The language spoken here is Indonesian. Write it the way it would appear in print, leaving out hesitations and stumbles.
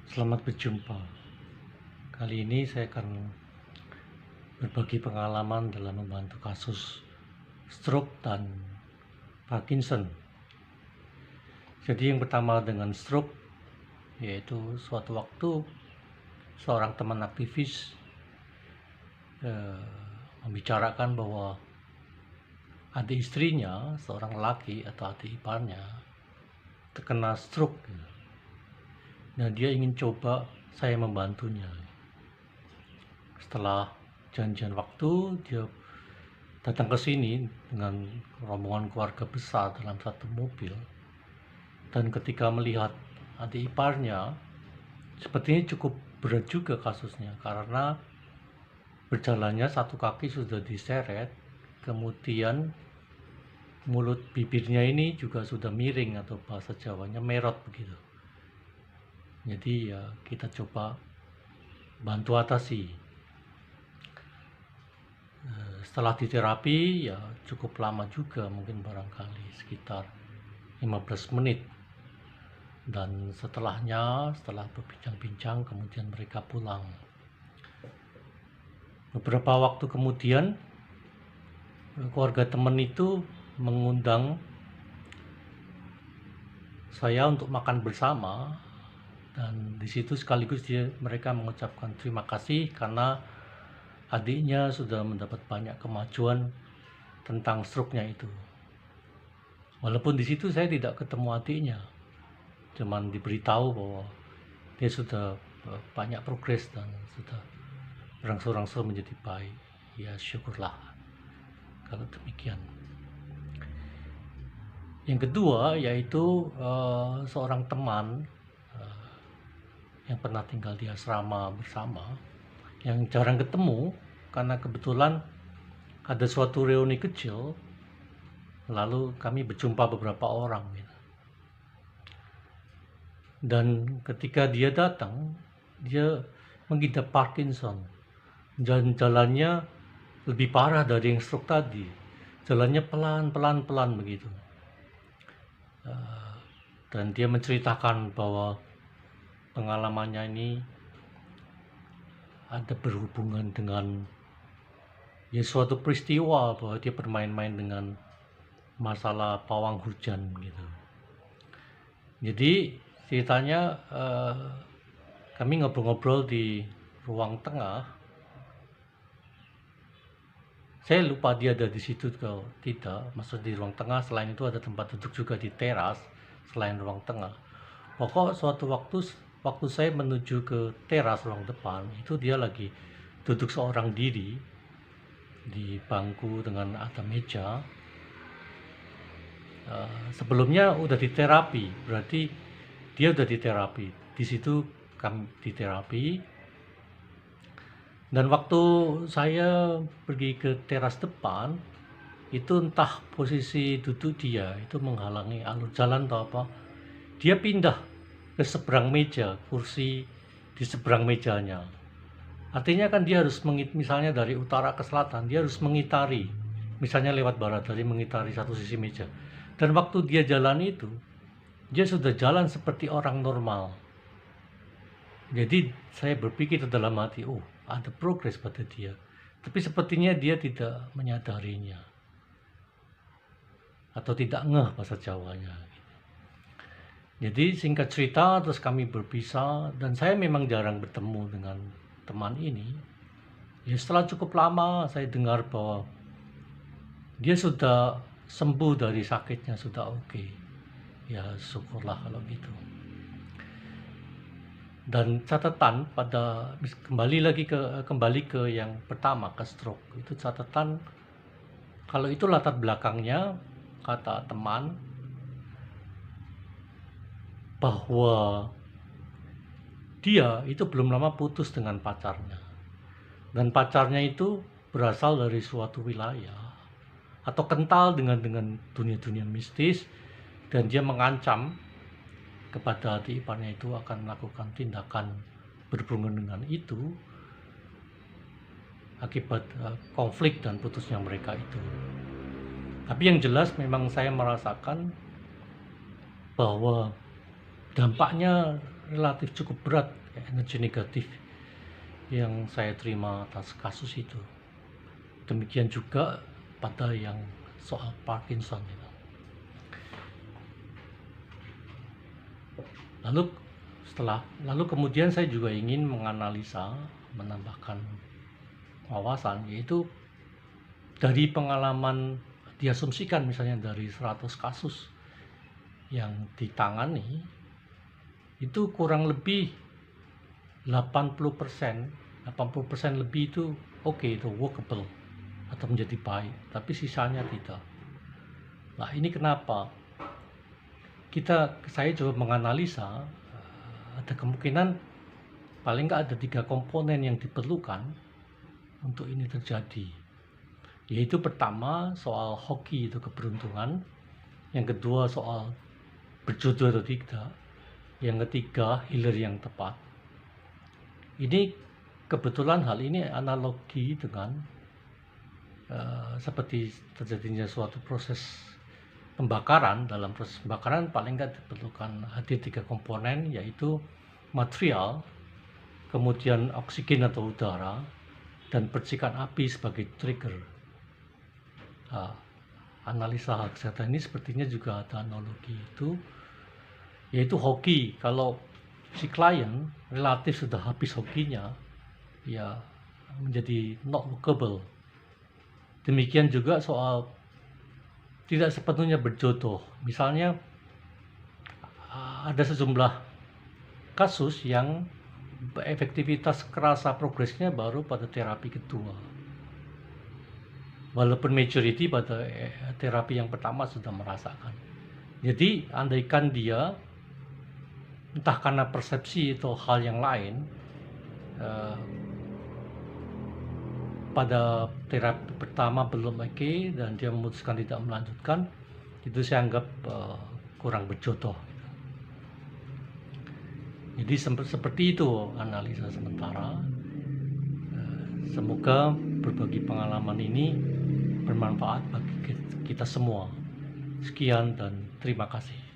Selamat berjumpa. Kali ini saya akan berbagi pengalaman dalam membantu kasus stroke dan Parkinson. Jadi yang pertama dengan stroke, yaitu suatu waktu seorang teman aktivis membicarakan bahwa adik istrinya, seorang laki atau adik iparnya, terkena stroke. Nah, dia ingin coba saya membantunya. Setelah janjian waktu, dia datang ke sini dengan rombongan keluarga besar dalam satu mobil. Dan ketika melihat adik iparnya, sepertinya cukup berat juga kasusnya, karena berjalannya satu kaki sudah diseret, kemudian mulut bibirnya ini juga sudah miring, atau bahasa Jawanya merot begitu. Jadi ya kita coba bantu atasi. Setelah diterapi ya cukup lama juga, mungkin barangkali sekitar 15 menit. Dan setelah berbincang-bincang, kemudian mereka pulang. Beberapa waktu kemudian keluarga teman itu mengundang saya untuk makan bersama, dan di situ sekaligus mereka mengucapkan terima kasih karena adiknya sudah mendapat banyak kemajuan tentang stroke-nya itu. Walaupun di situ saya tidak ketemu adiknya, cuman diberitahu bahwa dia sudah banyak progres dan sudah berangsur-angsur menjadi baik. Ya syukurlah kalau demikian. Yang kedua yaitu seorang teman yang pernah tinggal di asrama bersama, yang jarang ketemu karena kebetulan ada suatu reuni kecil, lalu kami berjumpa beberapa orang gitu. Dan ketika dia datang, dia mengidap Parkinson. Jalannya lebih parah dari yang stroke tadi. Jalannya pelan begitu. Dan dia menceritakan bahwa pengalamannya ini ada berhubungan dengan ya suatu peristiwa, bahwa dia bermain-main dengan masalah pawang hujan gitu. Jadi ceritanya kami ngobrol-ngobrol di ruang tengah. Saya lupa dia ada di situ atau tidak. Maksud di ruang tengah, selain itu ada tempat duduk juga di teras selain ruang tengah. Pokok suatu waktu saya menuju ke teras ruang depan, itu dia lagi duduk seorang diri di bangku dengan ada meja. Sebelumnya udah diterapi, berarti dia udah diterapi. Di situ kami diterapi. Dan waktu saya pergi ke teras depan, itu entah posisi duduk dia itu menghalangi alur jalan atau apa, dia pindah ke seberang meja, kursi di seberang mejanya. Artinya kan dia harus misalnya dari utara ke selatan, dia harus mengitari, misalnya lewat barat, dari mengitari satu sisi meja. Dan waktu dia jalan itu, dia sudah jalan seperti orang normal. Jadi saya berpikir dalam hati, oh ada progres pada dia. Tapi sepertinya dia tidak menyadarinya, atau tidak ngeh bahasa Jawanya. Jadi singkat cerita, terus kami berpisah, dan saya memang jarang bertemu dengan teman ini. Ya setelah cukup lama saya dengar bahwa dia sudah sembuh dari sakitnya, sudah oke. Ya syukurlah kalau gitu. Dan catatan kembali ke yang pertama, ke stroke, itu catatan kalau itu latar belakangnya, kata teman, bahwa dia itu belum lama putus dengan pacarnya, dan pacarnya itu berasal dari suatu wilayah atau kental dengan dunia mistis, dan dia mengancam kepada adik iparnya itu akan melakukan tindakan berhubungan dengan itu akibat konflik dan putusnya mereka itu. Tapi yang jelas memang saya merasakan bahwa dampaknya relatif cukup berat energi negatif yang saya terima atas kasus itu. Demikian juga pada yang soal Parkinson itu. Lalu kemudian saya juga ingin menganalisa, menambahkan wawasan, yaitu dari pengalaman diasumsikan misalnya dari 100 kasus yang ditangani, itu kurang lebih 80% lebih itu oke, itu workable atau menjadi baik, tapi sisanya tidak. Nah, ini kenapa? Saya coba menganalisa, ada kemungkinan paling nggak ada 3 komponen yang diperlukan untuk ini terjadi. Yaitu pertama soal hoki, itu keberuntungan. Yang kedua soal berjodoh atau tidak. Yang ketiga healer yang tepat. Ini kebetulan hal ini analogi dengan seperti terjadinya suatu proses pembakaran. Dalam proses pembakaran paling nggak diperlukan hadir 3 komponen, yaitu material, kemudian oksigen atau udara, dan percikan api sebagai trigger. Analisa hak kesehatan ini sepertinya juga ada analogi itu, yaitu hoki. Kalau si klien relatif sudah habis hokinya, ya menjadi not workable. Demikian juga soal tidak sepenuhnya berjodoh. Misalnya ada sejumlah kasus yang efektivitas kerasa progresnya baru pada terapi kedua, walaupun majority pada terapi yang pertama sudah merasakan. Jadi andaikan dia entah karena persepsi atau hal yang lain, pada terapi pertama belum oke dan dia memutuskan tidak melanjutkan, itu saya anggap kurang berjodoh. Jadi seperti itu analisa sementara. Semoga berbagi pengalaman ini bermanfaat bagi kita semua. Sekian dan terima kasih.